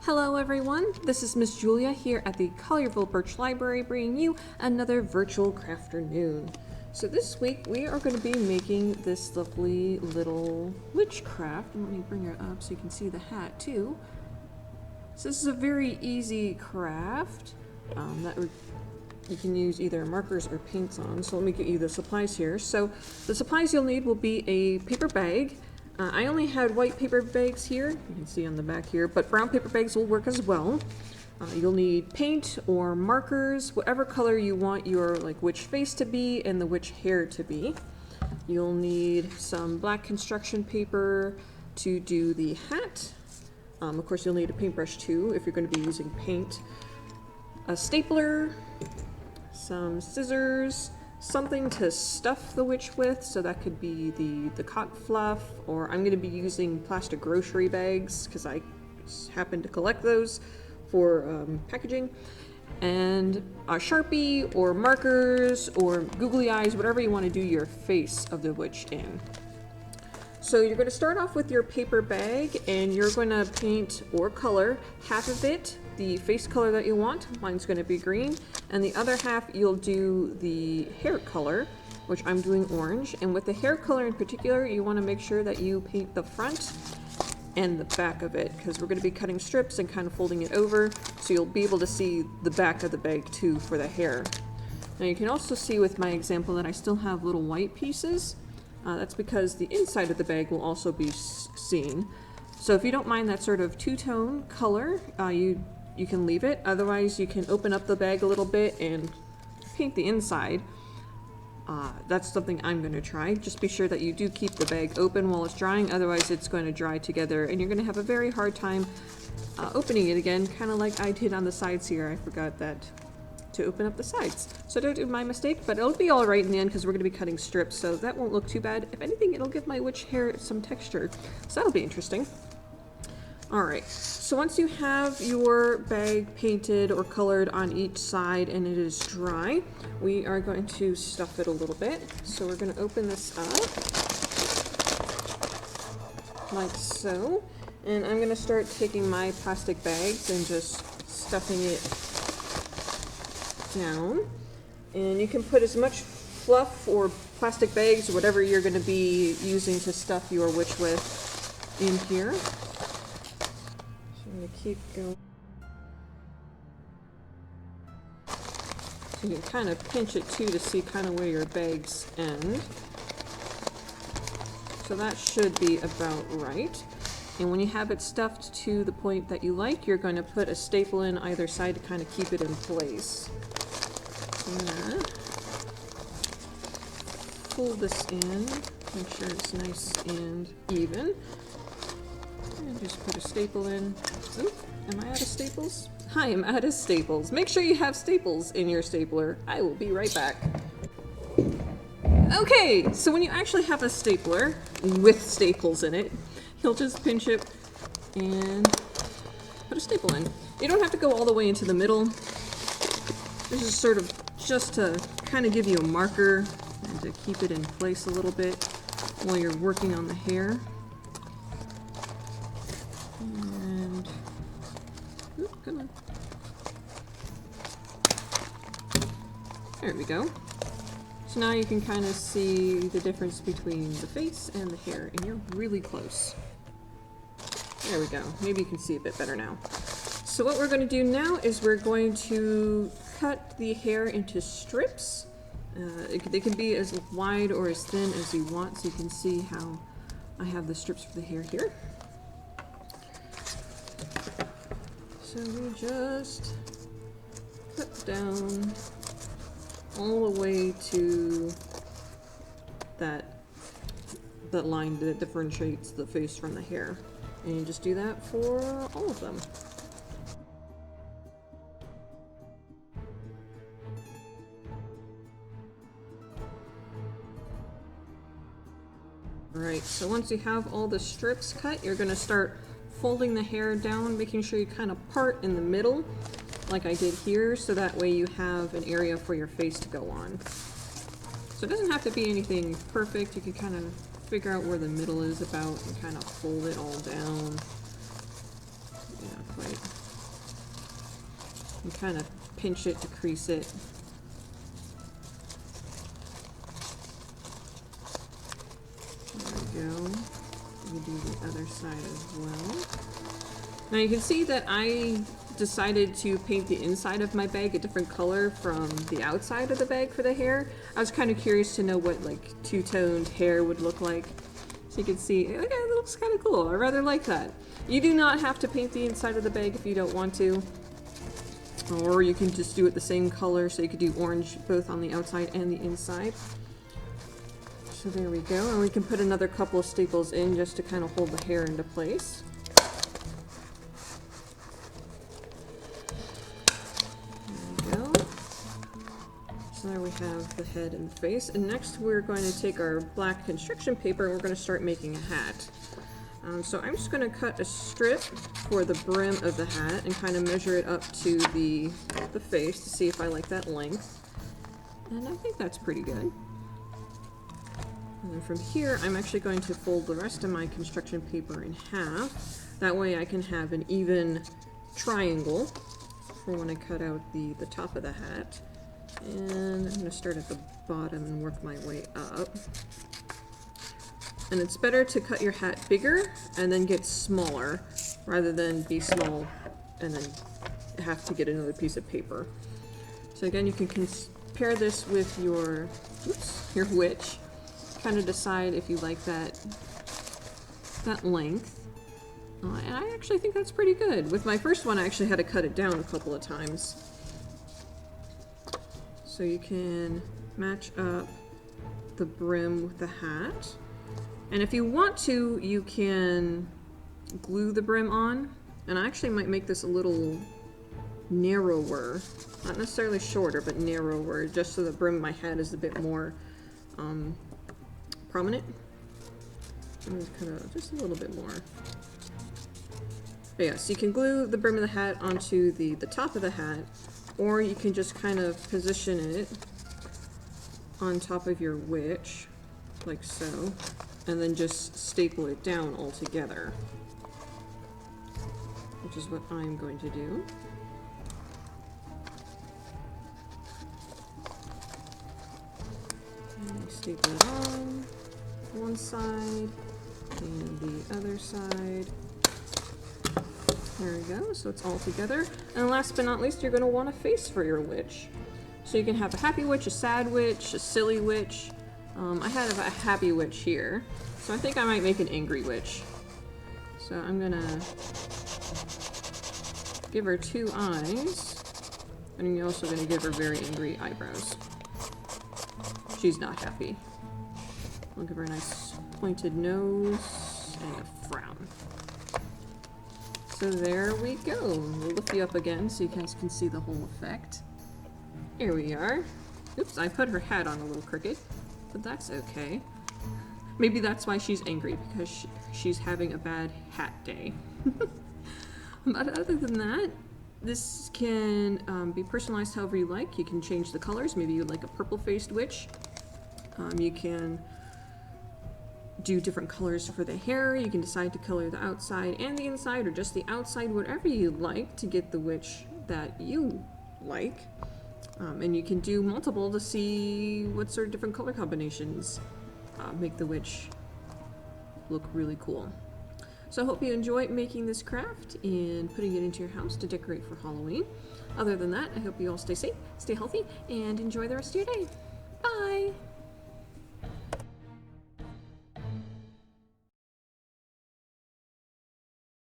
Hello everyone, this is Miss Julia here at the Collierville Birch Library bringing you another virtual Crafternoon. So this week we are going to be making this lovely little witchcraft. Let me bring her up so you can see the hat too. So this is a very easy craft that you can use either markers or paints on. So let me get you the supplies here. So the supplies you'll need will be a paper bag. I only had white paper bags here, you can see on the back here, but brown paper bags will work as well. You'll need paint or markers, whatever color you want your witch face to be and the witch hair to be. You'll need some black construction paper to do the hat. Of course you'll need a paintbrush too if you're going to be using paint. A stapler, some scissors, something to stuff the witch with, so that could be the cotton fluff, or I'm going to be using plastic grocery bags because I happen to collect those for packaging, and a Sharpie or markers or googly eyes, whatever you want to do your face of the witch in. So you're going to start off with your paper bag and you're going to paint or color half of it the face color that you want. Mine's going to be green, and the other half you'll do the hair color, which I'm doing orange. And with the hair color in particular, you want to make sure that you paint the front and the back of it, because we're going to be cutting strips and kind of folding it over, so you'll be able to see the back of the bag too for the hair. Now you can also see with my example that I still have little white pieces. That's because the inside of the bag will also be seen. So if you don't mind that sort of two-tone color, you can leave it. Otherwise, you can open up the bag a little bit and paint the inside. That's something I'm going to try. Just be sure that you do keep the bag open while it's drying, otherwise it's going to dry together and you're going to have a very hard time opening it again, kind of like I did on the sides here. I forgot that to open up the sides. So don't do my mistake, but it'll be all right in the end because we're going to be cutting strips, so that won't look too bad. If anything, it'll give my witch hair some texture, so that'll be interesting. Alright, so once you have your bag painted or colored on each side and it is dry, we are going to stuff it a little bit. So we're going to open this up, like so, and I'm going to start taking my plastic bags and just stuffing it down. And you can put as much fluff or plastic bags or whatever you're going to be using to stuff your witch with in here. I'm going to keep going. So you can kind of pinch it too to see kind of where your bags end. So that should be about right. And when you have it stuffed to the point that you like, you're going to put a staple in either side to kind of keep it in place. And pull this in, make sure it's nice and even. And just put a staple in. Oop, am I out of staples? I am out of staples. Make sure you have staples in your stapler. I will be right back. Okay, so when you actually have a stapler with staples in it, you'll just pinch it and put a staple in. You don't have to go all the way into the middle. This is sort of just to kind of give you a marker and to keep it in place a little bit while you're working on the hair. And come on. There we go. So now you can kind of see the difference between the face and the hair, and you're really close. There we go. Maybe you can see a bit better now. So what we're going to do now is we're going to cut the hair into strips. They can be as wide or as thin as you want, so you can see how I have the strips for the hair here. So we just cut down all the way to that line that differentiates the face from the hair. And you just do that for all of them. Alright, so once you have all the strips cut, you're going to start folding the hair down, making sure you kind of part in the middle, like I did here, so that way you have an area for your face to go on. So it doesn't have to be anything perfect, you can kind of figure out where the middle is about and kind of fold it all down. Yeah, quite and kind of pinch it to crease it. There we go. We do the other side as well. Now you can see that I decided to paint the inside of my bag a different color from the outside of the bag for the hair. I was kind of curious to know what like two-toned hair would look like. So you can see, okay, it looks kind of cool. I rather like that. You do not have to paint the inside of the bag if you don't want to. Or you can just do it the same color, so you could do orange both on the outside and the inside. So there we go, and we can put another couple of staples in just to kind of hold the hair into place. There we go. So there we have the head and the face, and next we're going to take our black construction paper and we're going to start making a hat. So I'm just going to cut a strip for the brim of the hat and kind of measure it up to the face to see if I like that length. And I think that's pretty good. And then from here, I'm actually going to fold the rest of my construction paper in half. That way I can have an even triangle for when I cut out the top of the hat. And I'm going to start at the bottom and work my way up. And it's better to cut your hat bigger and then get smaller rather than be small and then have to get another piece of paper. So again, you can compare this with your witch. Kind of decide if you like that length. And I actually think that's pretty good. With my first one, I actually had to cut it down a couple of times. So you can match up the brim with the hat. And if you want to, you can glue the brim on. And I actually might make this a little narrower. Not necessarily shorter, but narrower, just so the brim of my hat is a bit more prominent. I'm just kind of, just a little bit more. But yeah, so you can glue the brim of the hat onto the top of the hat, or you can just kind of position it on top of your witch, like so. And then just staple it down all together, which is what I'm going to do. And staple it on one side and the other side. There we go, so it's all together. And last but not least, you're going to want a face for your witch. So you can have a happy witch, a sad witch, a silly witch. I have a happy witch here, so I think I might make an angry witch. So I'm gonna give her 2 eyes, and you're also gonna give her very angry eyebrows. She's not happy. I'll give her a nice pointed nose and a frown. So there we go. We'll lift you up again so you guys can see the whole effect. Here we are. Oops, I put her hat on a little crooked. But that's okay. Maybe that's why she's angry, because she's having a bad hat day. But other than that, this can be personalized however you like. You can change the colors. Maybe you like a purple-faced witch. You can do different colors for the hair. You can decide to color the outside and the inside, or just the outside, whatever you like to get the witch that you like. And you can do multiple to see what sort of different color combinations make the witch look really cool. So I hope you enjoy making this craft and putting it into your house to decorate for Halloween. Other than that, I hope you all stay safe, stay healthy, and enjoy the rest of your day. Bye!